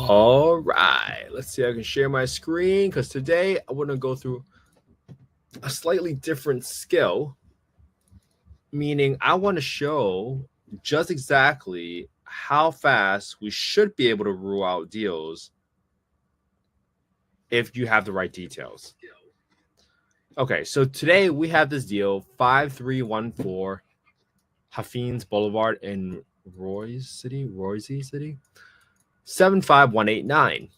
All right, let's see if I can share my screen because today I want to go through a slightly different skill, meaning I want to show just exactly how fast we should be able to rule out deals if you have the right details. Okay, so today we have this deal 5314 Hafines Boulevard in Royse City, 75189.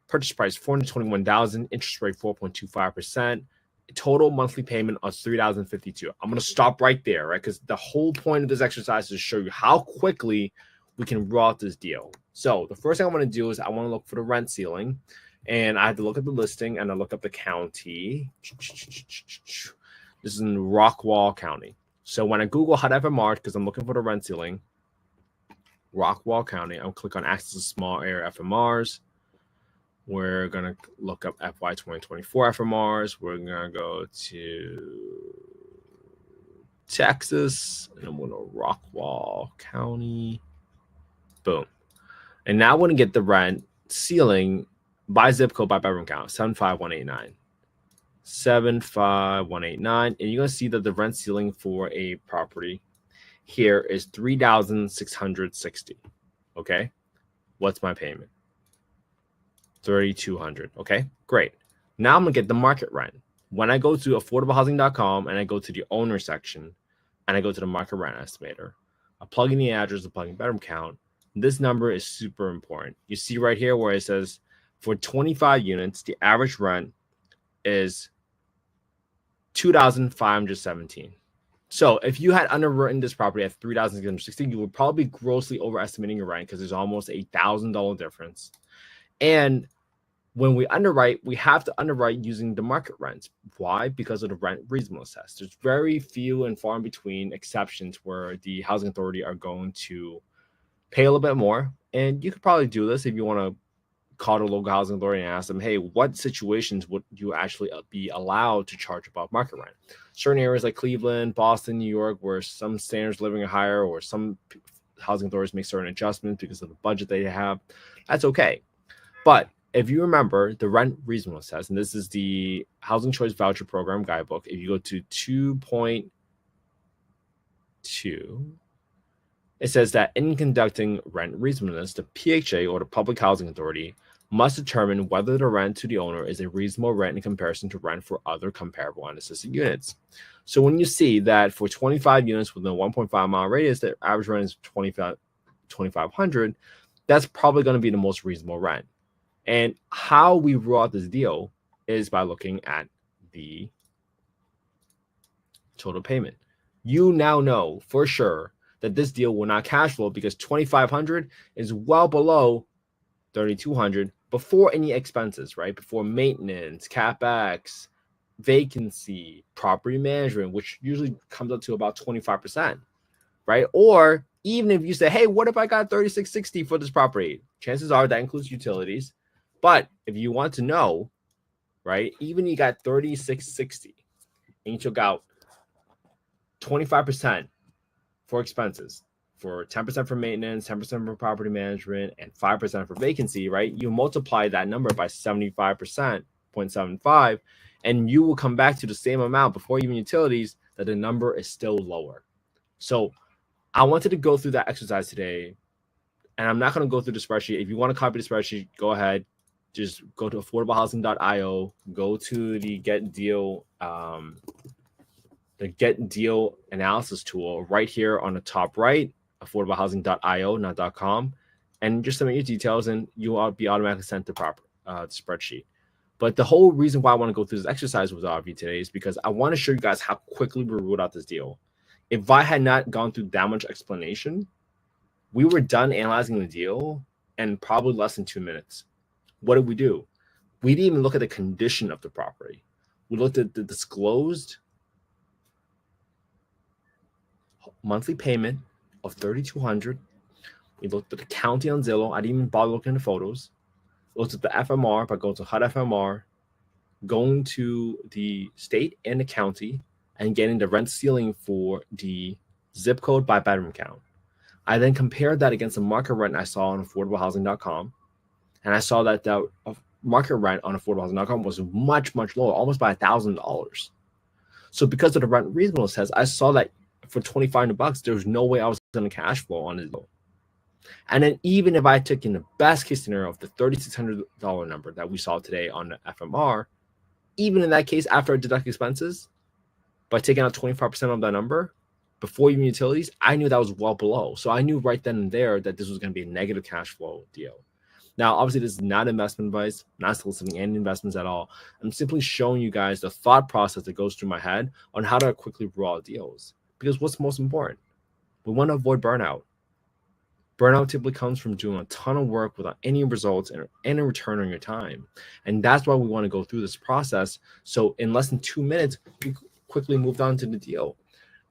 Purchase price $421,000, interest rate 4.25%, total monthly payment of $3,052. I'm going to stop right there, right? Because the whole point of this exercise is to show you how quickly we can roll out this deal. So the first thing I want to do is I want to look for the rent ceiling, and I have to look at the listing and I look up the county. This is in Rockwall County. So when I Google HUD-FMR, because I'm looking for the rent ceiling, Rockwall County, I'll click on access to small area FMRs. We're going to look up FY 2024 FMRs. We're going to go to Texas, and I'm going to Rockwall County. Boom. And now I want to get the rent ceiling by zip code by bedroom count, 75189. 75189. And you're going to see that the rent ceiling for a property here is $3,660. Okay. What's my payment? $3,200. Okay, great. Now I'm gonna get the market rent. When I go to affordablehousing.com and I go to the owner section and I go to the market rent estimator, I plug in the address, I plug in bedroom count. This number is super important. You see right here where it says for 25 units, the average rent is $2,517. So if you had underwritten this property at $3,660, you would probably be grossly overestimating your rent because there's almost $1,000 difference. And when we underwrite, we have to underwrite using the market rents. Why? Because of the rent reasonableness test. There's very few and far in between exceptions where the housing authority are going to pay a little bit more. And you could probably do this if you want to call the local housing authority and ask them, hey, what situations would you actually be allowed to charge above market rent? Certain areas like Cleveland, Boston, New York, where some standards of living are higher or some housing authorities make certain adjustments because of the budget they have, that's okay. But if you remember the rent reasonableness test, and this is the Housing Choice Voucher Program guidebook, if you go to 2.2, it says that in conducting rent reasonableness, the PHA or the Public Housing Authority must determine whether the rent to the owner is a reasonable rent in comparison to rent for other comparable unassisted units. So when you see that for 25 units within a 1.5 mile radius, the average rent is $2,500, that's probably going to be the most reasonable rent. And how we rule out this deal is by looking at the total payment. You now know for sure that this deal will not cash flow because $2,500 is well below $3,200 before any expenses, right? Before maintenance, CapEx, vacancy, property management, which usually comes up to about 25%, right? Or even if you say, hey, what if I got $3,660 for this property? Chances are that includes utilities. But if you want to know, right, even you got $3,660 and you took out 25% for expenses, for 10% for maintenance, 10% for property management, and 5% for vacancy, right? You multiply that number by 75%, 0.75, and you will come back to the same amount before even utilities that the number is still lower. So I wanted to go through that exercise today, and I'm not going to go through the spreadsheet. If you want to copy the spreadsheet, go ahead. Just go to affordablehousing.io, go to the get deal analysis tool right here on the top right, affordablehousing.io, not .com, and just submit your details and you'll be automatically sent the proper spreadsheet. But the whole reason why I want to go through this exercise with all of you today is because I want to show you guys how quickly we ruled out this deal. If I had not gone through that much explanation, we were done analyzing the deal in probably less than 2 minutes. What did we do? We didn't even look at the condition of the property. We looked at the disclosed monthly payment of $3,200. We looked at the county on Zillow. I didn't even bother looking at the photos. We looked at the FMR by going to HUD-FMR, going to the state and the county, and getting the rent ceiling for the zip code by bedroom count. I then compared that against the market rent I saw on affordablehousing.com. And I saw that the market rent on affordablehousing.com was much, much lower, almost by $1,000. So because of the rent reasonableness test, I saw that for $2,500, there was no way I was going to cash flow on it. And then even if I took in the best case scenario of the $3,600 number that we saw today on the FMR, even in that case, after I deduct expenses, by taking out 25% of that number, before even utilities, I knew that was well below. So I knew right then and there that this was going to be a negative cash flow deal. Now, obviously, this is not investment advice, not soliciting any investments at all. I'm simply showing you guys the thought process that goes through my head on how to quickly roll out deals. Because what's most important? We want to avoid burnout. Burnout typically comes from doing a ton of work without any results and any return on your time. And that's why we want to go through this process. So in less than 2 minutes, we quickly moved on to the deal,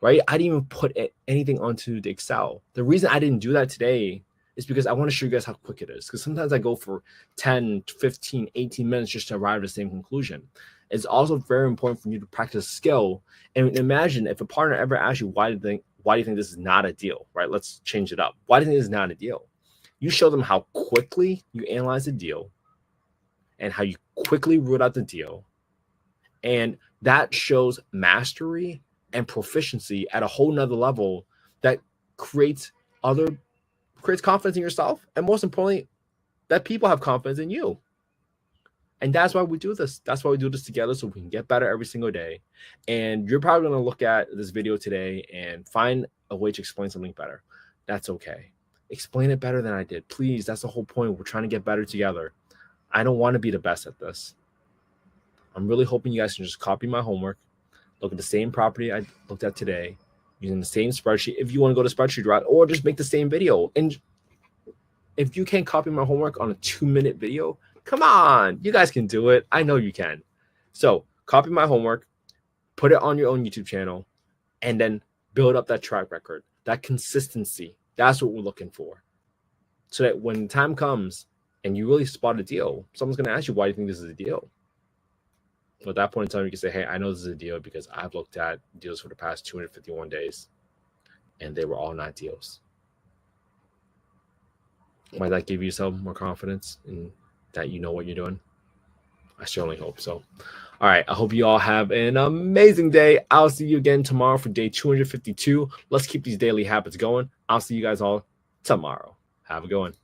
right? I didn't even put anything onto the Excel. The reason I didn't do that today is because I want to show you guys how quick it is. Because sometimes I go for 10, 15, 18 minutes just to arrive at the same conclusion. It's also very important for you to practice skill. And imagine if a partner ever asks you, why do you think this is not a deal, right? Let's change it up. Why do you think this is not a deal? You show them how quickly you analyze the deal and how you quickly root out the deal. And that shows mastery and proficiency at a whole nother level that creates confidence in yourself. And most importantly, that people have confidence in you. And that's why we do this. That's why we do this together, so we can get better every single day. And you're probably going to look at this video today and find a way to explain something better. That's okay. Explain it better than I did. Please, that's the whole point. We're trying to get better together. I don't want to be the best at this. I'm really hoping you guys can just copy my homework, look at the same property I looked at today, using the same spreadsheet. If you want to go to spreadsheet route, or just make the same video. And if you can't copy my homework on a 2-minute video, come on, you guys can do it. I know you can. So copy my homework, put it on your own YouTube channel, and then build up that track record, that consistency. That's what we're looking for. So that when time comes and you really spot a deal, someone's going to ask you, why do you think this is a deal? Well, at that point in time, you can say, hey, I know this is a deal because I've looked at deals for the past 251 days, and they were all not deals. Might that give you some more confidence in that you know what you're doing? I certainly hope so. All right. I hope you all have an amazing day. I'll see you again tomorrow for day 252. Let's keep these daily habits going. I'll see you guys all tomorrow. Have a good one.